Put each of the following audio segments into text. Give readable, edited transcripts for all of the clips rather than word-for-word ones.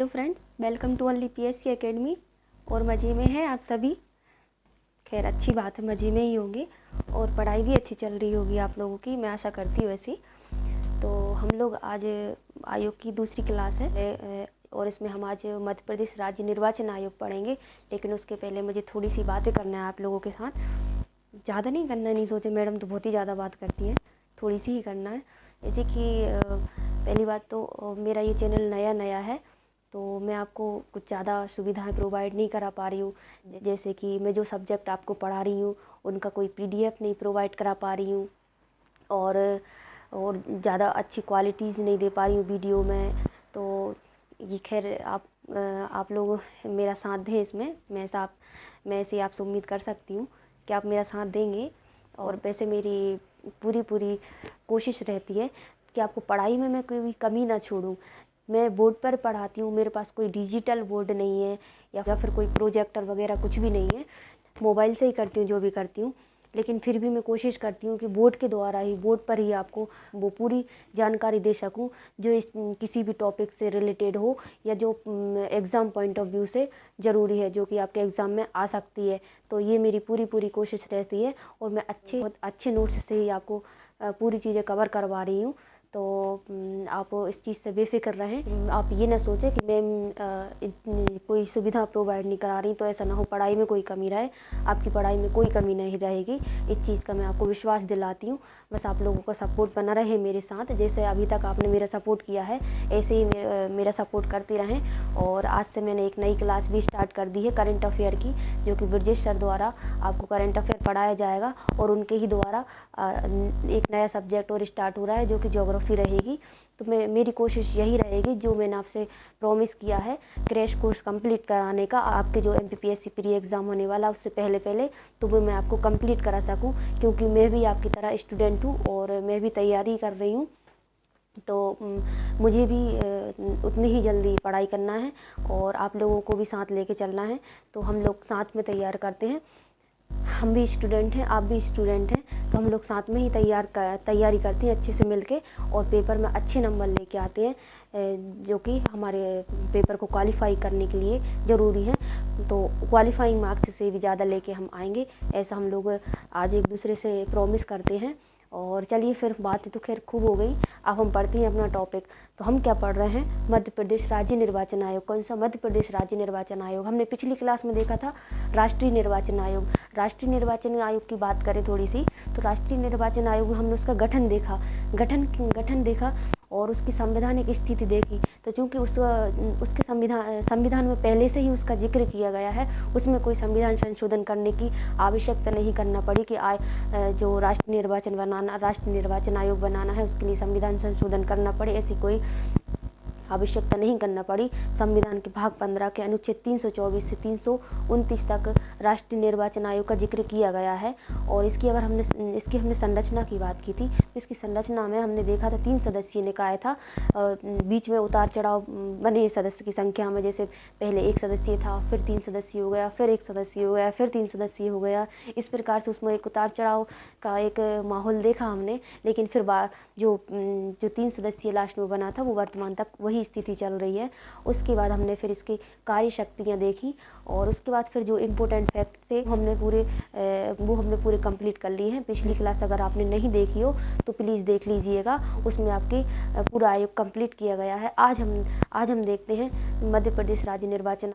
Hello friends, welcome to only PSC academy. और मज़े में हैं आप सभी। खैर अच्छी बात है, मज़े में ही होंगे और पढ़ाई भी अच्छी चल रही होगी आप लोगों की, मैं आशा करती हूँ ऐसी। तो हम लोग आज आयोग की दूसरी क्लास है और इसमें हम आज मध्य प्रदेश राज्य निर्वाचन आयोग पढ़ेंगे। लेकिन उसके पहले मुझे थोड़ी सी बातें करना है आप लोगों के साथ। ज़्यादा नहीं करना, नहीं सोचे मैडम तो बहुत ही ज़्यादा बात करती हैं, थोड़ी सी ही करना है। जैसे कि पहली बात तो मेरा ये चैनल नया है, तो मैं आपको कुछ ज़्यादा सुविधाएं प्रोवाइड नहीं करा पा रही हूँ। जैसे कि मैं जो सब्जेक्ट आपको पढ़ा रही हूँ उनका कोई पीडीएफ नहीं प्रोवाइड करा पा रही हूँ और ज़्यादा अच्छी क्वालिटीज़ नहीं दे पा रही हूँ वीडियो में। तो ये खैर आप लोग मेरा साथ दें इसमें। मैं ऐसे आपसे उम्मीद कर सकती हूँ कि आप मेरा साथ देंगे। और वैसे मेरी पूरी कोशिश रहती है कि आपको पढ़ाई में मैं कोई भी कमी ना छोड़ूं। मैं बोर्ड पर पढ़ाती हूँ, मेरे पास कोई डिजिटल बोर्ड नहीं है या फिर कोई प्रोजेक्टर वगैरह कुछ भी नहीं है। मोबाइल से ही करती हूँ जो भी करती हूँ, लेकिन फिर भी मैं कोशिश करती हूँ कि बोर्ड के द्वारा ही, बोर्ड पर ही आपको वो पूरी जानकारी दे सकूँ जो किसी भी टॉपिक से रिलेटेड हो या जो एग्ज़ाम पॉइंट ऑफ व्यू से ज़रूरी है, जो कि आपके एग्ज़ाम में आ सकती है। तो ये मेरी पूरी कोशिश रहती है और मैं अच्छे नोट्स से ही आपको पूरी चीज़ें कवर करवा रही हूँ। तो आप इस चीज़ से बेफिक्र रहें। आप ये ना सोचें कि मैं कोई सुविधा प्रोवाइड नहीं करा रही, तो ऐसा ना हो पढ़ाई में कोई कमी रहे। आपकी पढ़ाई में कोई कमी नहीं रहेगी, इस चीज़ का मैं आपको विश्वास दिलाती हूँ। बस आप लोगों का सपोर्ट बना रहे मेरे साथ, जैसे अभी तक आपने मेरा सपोर्ट किया है ऐसे ही मेरा सपोर्ट करते रहें। और आज से मैंने एक नई क्लास भी स्टार्ट कर दी है करंट अफेयर की, जो कि ब्रजेश सर द्वारा आपको करंट अफेयर पढ़ाया जाएगा और उनके ही द्वारा एक नया सब्जेक्ट और स्टार्ट हो रहा है जो कि ज्योग्राफी रहेगी। तो मेरी कोशिश यही रहेगी, जो मैंने आपसे प्रॉमिस किया है क्रैश कोर्स कंप्लीट कराने का, आपके जो एमपीपीएससी प्री एग्ज़ाम होने वाला उससे पहले तो वो मैं आपको कंप्लीट करा सकूं, क्योंकि मैं भी आपकी तरह स्टूडेंट हूं और मैं भी तैयारी कर रही हूं। तो मुझे भी उतनी ही जल्दी पढ़ाई करना है और आप लोगों को भी साथ लेके चलना है। तो हम लोग साथ में तैयार करते हैं। हम भी स्टूडेंट हैं, आप भी स्टूडेंट हैं, तो हम लोग साथ में ही तैयारी करते हैं अच्छे से मिलके और पेपर में अच्छे नंबर लेके आते हैं, जो कि हमारे पेपर को क्वालिफाई करने के लिए ज़रूरी है। तो क्वालिफाइंग मार्क्स से भी ज़्यादा लेके हम आएंगे, ऐसा हम लोग आज एक दूसरे से प्रॉमिस करते हैं। और चलिए फिर, बातें तो खैर खूब हो गई, अब हम पढ़ते हैं अपना टॉपिक। तो हम क्या पढ़ रहे हैं, मध्य प्रदेश राज्य निर्वाचन आयोग। कौन सा? मध्य प्रदेश राज्य निर्वाचन आयोग। हमने पिछली क्लास में देखा था राष्ट्रीय निर्वाचन आयोग। राष्ट्रीय निर्वाचन आयोग की बात करें थोड़ी सी, तो राष्ट्रीय निर्वाचन आयोग में हमने उसका गठन देखा और उसकी संवैधानिक स्थिति देखी। तो चूँकि उसके संविधान में पहले से ही उसका जिक्र किया गया है, उसमें कोई संविधान संशोधन करने की आवश्यकता नहीं करना पड़ी कि जो राष्ट्रीय निर्वाचन आयोग बनाना है उसके लिए संविधान संशोधन करना पड़े, ऐसी कोई आवश्यकता नहीं करना पड़ी। संविधान के भाग 15 के अनुच्छेद 324 से 329 तक राष्ट्रीय निर्वाचन आयोग का जिक्र किया गया है। और इसकी हमने संरचना की बात की थी, तो इसकी संरचना में हमने देखा था 3 सदस्यीय निकाय था। बीच में उतार चढ़ाव बने सदस्य की संख्या में, जैसे पहले 1 सदस्यीय था, फिर 3 सदस्यीय हो गया, फिर 1 सदस्यीय हो गया, फिर 3 सदस्यीय हो गया। इस प्रकार से उसमें एक उतार चढ़ाव का एक माहौल देखा हमने। लेकिन फिर जो 3 सदस्यीय लास्ट में बना था वो वर्तमान तक वही स्थिति चल रही है। उसके बाद हमने फिर इसकी कार्य शक्तियाँ देखी और उसके बाद फिर जो इम्पोर्टेंट फैक्ट थे हमने पूरे कंप्लीट कर लिए हैं। पिछली क्लास अगर आपने नहीं देखी हो तो प्लीज़ देख लीजिएगा, उसमें आपके पूरा आयोग कंप्लीट किया गया है। आज हम देखते हैं मध्य प्रदेश राज्य निर्वाचन।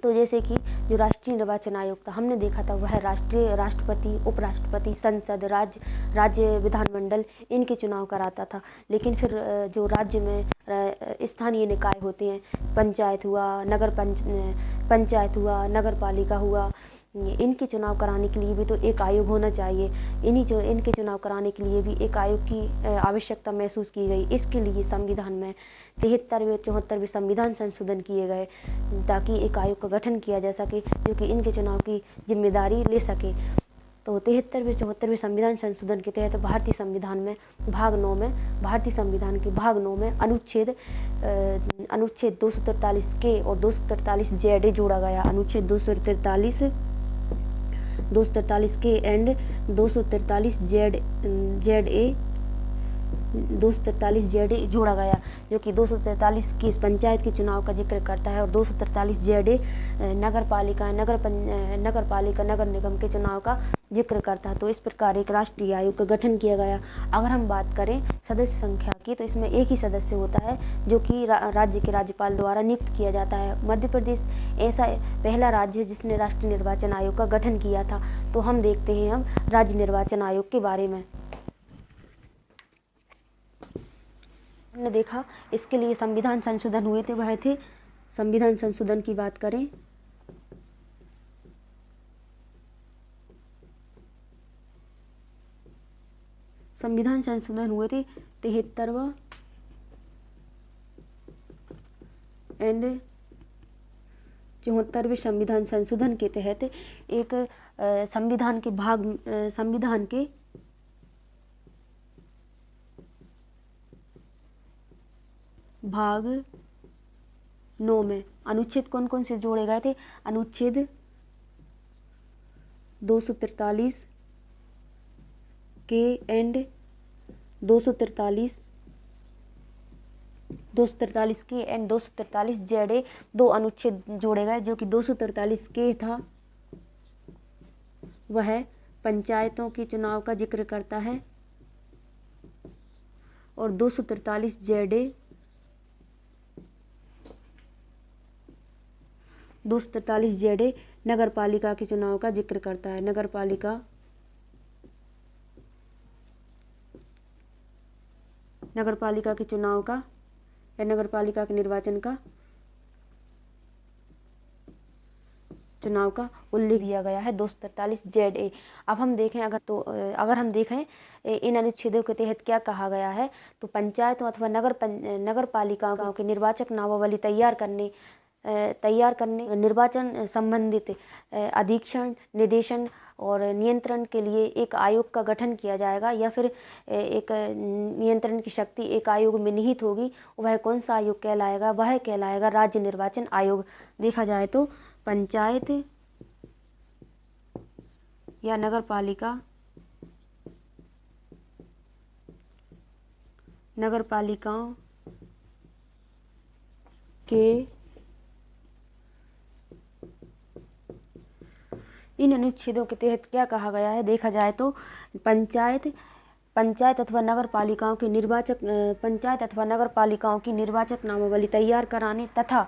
तो जैसे कि जो राष्ट्रीय निर्वाचन आयोग था हमने देखा था, वह राष्ट्रपति, उपराष्ट्रपति, संसद, राज्य विधानमंडल इनके चुनाव कराता था। लेकिन फिर जो राज्य में स्थानीय निकाय होते हैं, पंचायत हुआ, पंचायत हुआ, नगर पालिका हुआ, इनके चुनाव कराने के लिए भी तो एक आयोग होना चाहिए। इनके चुनाव कराने के लिए भी एक आयोग की आवश्यकता महसूस की गई। इसके लिए संविधान में 73वें 74वें संविधान संशोधन किए गए, ताकि एक आयोग का गठन किया जा सके जो कि इनके चुनाव की जिम्मेदारी ले सके। तो 73वें 74वें संविधान संशोधन के तहत भारतीय संविधान में भारतीय संविधान के भाग 9 में अनुच्छेद 243 के और 243 जेड जोड़ा गया। अनुच्छेद 243 के एंड 243 जेड ए 243 जेडे जोड़ा गया, जो कि 243 की पंचायत के चुनाव का जिक्र करता है और 243 जेडे नगर पालिका नगर निगम के चुनाव का जिक्र करता है। तो इस प्रकार एक राष्ट्रीय आयोग का गठन किया गया। अगर हम बात करें सदस्य संख्या की, तो इसमें एक ही सदस्य होता है जो कि राज्य के राज्यपाल द्वारा नियुक्त किया जाता है। मध्य प्रदेश ऐसा पहला राज्य है जिसने राष्ट्रीय निर्वाचन आयोग का गठन किया था। तो हम देखते हैं हम राज्य निर्वाचन आयोग के बारे में। हमने देखा इसके लिए संविधान संशोधन हुए थे, वह थे संविधान संशोधन की बात करें संविधान संशोधन हुए थे 73वां एंड 74वें संविधान संशोधन के तहत एक संविधान के भाग 9 में अनुच्छेद कौन कौन से जोड़े गए थे? अनुच्छेद 243 के एंड 243 के एंड 243 जेडे, दो अनुच्छेद जोड़े गए, जो कि 243 के था वह पंचायतों के चुनाव का जिक्र करता है और 243 जेडे 243 जेडे नगर पालिका के चुनाव का जिक्र करता है। नगर पालिका के चुनाव का या नगर पालिका के निर्वाचन का चुनाव का उल्लेख किया गया है 243 जेडए। अब हम देखें अगर हम देखें इन अनुच्छेदों के तहत क्या कहा गया है, तो पंचायतों अथवा नगर पालिकाओं के निर्वाचक नामावली तैयार करने निर्वाचन संबंधित अधीक्षण, निर्देशन और नियंत्रण के लिए एक आयोग का गठन किया जाएगा, या फिर एक नियंत्रण की शक्ति एक आयोग में निहित होगी। वह कौन सा आयोग कहलाएगा? वह कहलाएगा राज्य निर्वाचन आयोग। देखा जाए तो पंचायत या नगर पालिकाओं के इन अनुच्छेदों के तहत क्या कहा गया है? देखा जाए तो पंचायत अथवा नगर पालिकाओं की निर्वाचक नामावली तैयार कराने तथा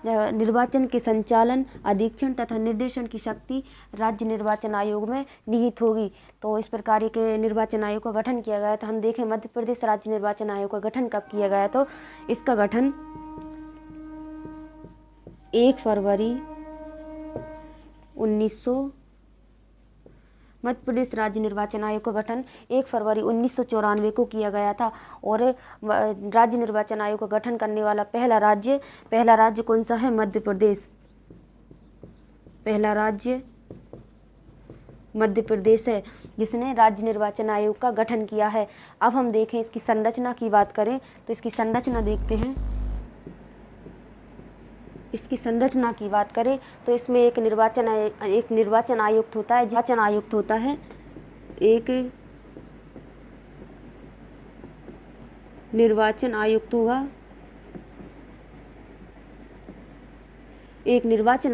निर्वाचन के संचालन, अधीक्षण तथा निर्देशन की शक्ति राज्य निर्वाचन आयोग में निहित होगी। तो इस प्रकार के निर्वाचन आयोग का गठन किया गया। तो हम देखें मध्य प्रदेश राज्य निर्वाचन आयोग का गठन कब किया गया, तो इसका गठन 1 फरवरी 1900 मध्य प्रदेश राज्य निर्वाचन आयोग का गठन 1 फरवरी 1994 को किया गया था। और राज्य निर्वाचन आयोग का गठन करने वाला पहला राज्य कौन सा है? मध्य प्रदेश। पहला राज्य मध्य प्रदेश है जिसने राज्य निर्वाचन आयोग का गठन किया है। अब हम देखें इसकी संरचना की बात करें तो इसकी संरचना देखते हैं। इसकी संरचना की बात करें तो इसमें एक निर्वाचन आयुक्त होता है। एक निर्वाचन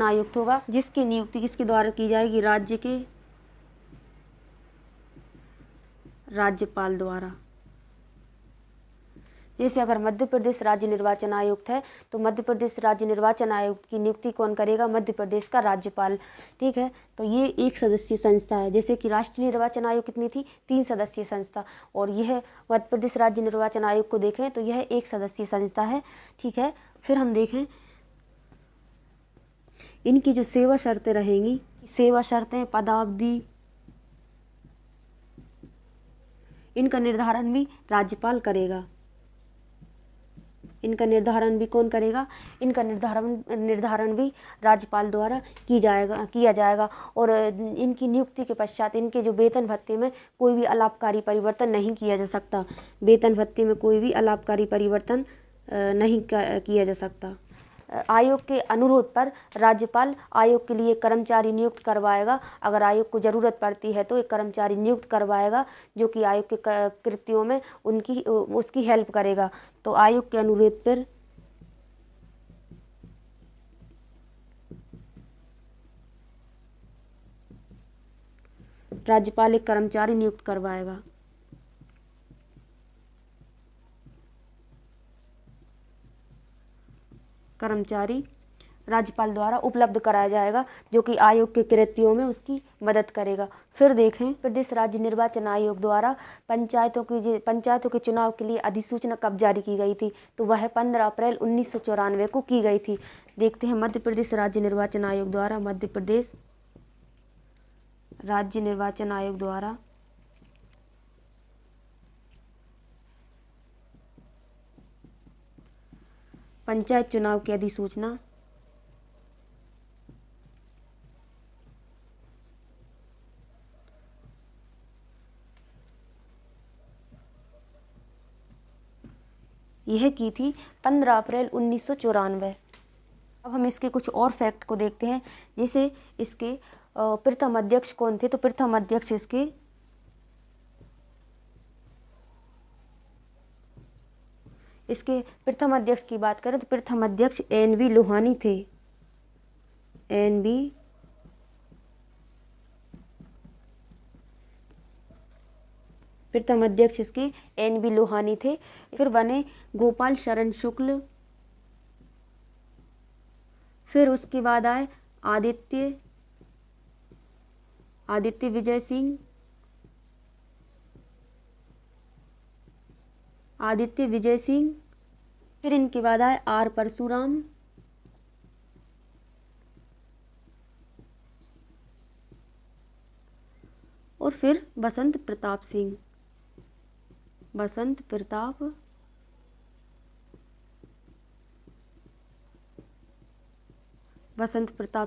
आयुक्त होगा जिसकी नियुक्ति किसके द्वारा की जाएगी? राज्यपाल द्वारा। जैसे अगर मध्य प्रदेश राज्य निर्वाचन आयुक्त है तो मध्य प्रदेश राज्य निर्वाचन आयुक्त की नियुक्ति कौन करेगा? मध्य प्रदेश का राज्यपाल। ठीक है, तो ये एक सदस्यीय संस्था है। जैसे कि राष्ट्रीय निर्वाचन आयोग कितनी थी? 3 सदस्यीय संस्था, और यह मध्य प्रदेश राज्य निर्वाचन आयोग को देखें तो यह एक सदस्यीय संस्था है। ठीक है, फिर हम देखें इनकी जो सेवा शर्तें रहेंगी, सेवा शर्तें, पदावधि, इनका निर्धारण भी राज्यपाल करेगा। इनका निर्धारण भी कौन करेगा? इनका निर्धारण भी राज्यपाल द्वारा किया जाएगा। और इनकी नियुक्ति के पश्चात इनके जो वेतन भत्ते में कोई भी अलाभकारी परिवर्तन नहीं किया जा सकता। वेतन भत्ते में कोई भी अलाभकारी परिवर्तन नहीं किया जा सकता। आयोग के अनुरोध पर राज्यपाल आयोग के लिए कर्मचारी नियुक्त करवाएगा। अगर आयोग को ज़रूरत पड़ती है तो एक कर्मचारी नियुक्त करवाएगा जो कि आयोग के कृत्यों में उसकी हेल्प करेगा। तो आयोग के अनुरोध पर राज्यपाल एक कर्मचारी नियुक्त करवाएगा। कर्मचारी राज्यपाल द्वारा उपलब्ध कराया जाएगा जो कि आयोग के कृत्यों में उसकी मदद करेगा। फिर देखें, प्रदेश राज्य निर्वाचन आयोग द्वारा पंचायतों के चुनाव के लिए अधिसूचना कब जारी की गई थी? तो वह 15 अप्रैल 1994 को की गई थी। देखते हैं, मध्य प्रदेश राज्य निर्वाचन आयोग द्वारा, मध्य प्रदेश राज्य निर्वाचन आयोग द्वारा पंचायत चुनाव की अधिसूचना यह की थी 15 अप्रैल 1994। अब हम इसके कुछ और फैक्ट को देखते हैं। जैसे इसके प्रथम अध्यक्ष कौन थे? तो प्रथम अध्यक्ष इसके प्रथम अध्यक्ष की बात करें तो प्रथम अध्यक्ष NV लोहानी थे। प्रथम अध्यक्ष इसके NV लोहानी थे। फिर बने गोपाल शरण शुक्ल। फिर उसके बाद आए आदित्य विजय सिंह। फिर इनके बाद आए R परशुराम। और फिर बसंत प्रताप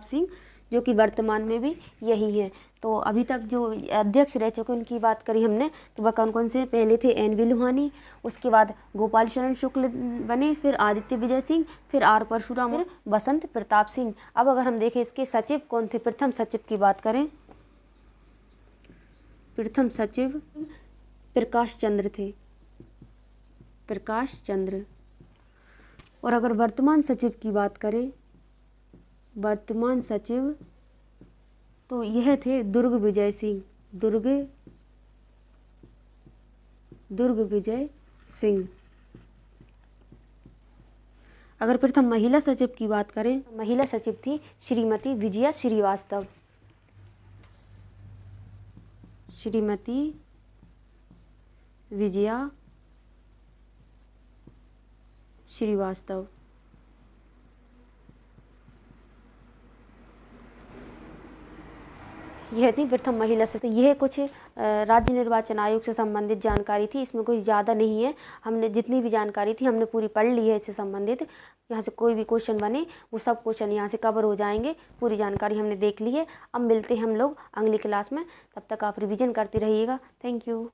सिंह। जो कि वर्तमान में भी यही है। तो अभी तक जो अध्यक्ष रह चुके उनकी बात करी हमने, तो वह कौन कौन से? पहले थे NV लोहानी, उसके बाद गोपाल शरण शुक्ल बने, फिर आदित्य विजय सिंह, फिर R परशुराम, फिर बसंत प्रताप सिंह। अब अगर हम देखें इसके सचिव कौन थे, प्रथम सचिव की बात करें, प्रथम सचिव प्रकाश चंद्र। और अगर वर्तमान सचिव की बात करें, वर्तमान सचिव तो यह थे दुर्ग विजय सिंह। अगर प्रथम महिला सचिव की बात करें, महिला सचिव थी श्रीमती विजया श्रीवास्तव। यह थी प्रथम महिला सचिव। यह कुछ राज्य निर्वाचन आयोग से संबंधित जानकारी थी। इसमें कुछ ज़्यादा नहीं है, हमने जितनी भी जानकारी थी हमने पूरी पढ़ ली है इससे संबंधित। यहाँ से कोई भी क्वेश्चन बने वो सब क्वेश्चन यहाँ से कवर हो जाएंगे। पूरी जानकारी हमने देख ली है। अब मिलते हैं हम लोग अगली क्लास में, तब तक आप रिवीजन करते रहिएगा। Thank you.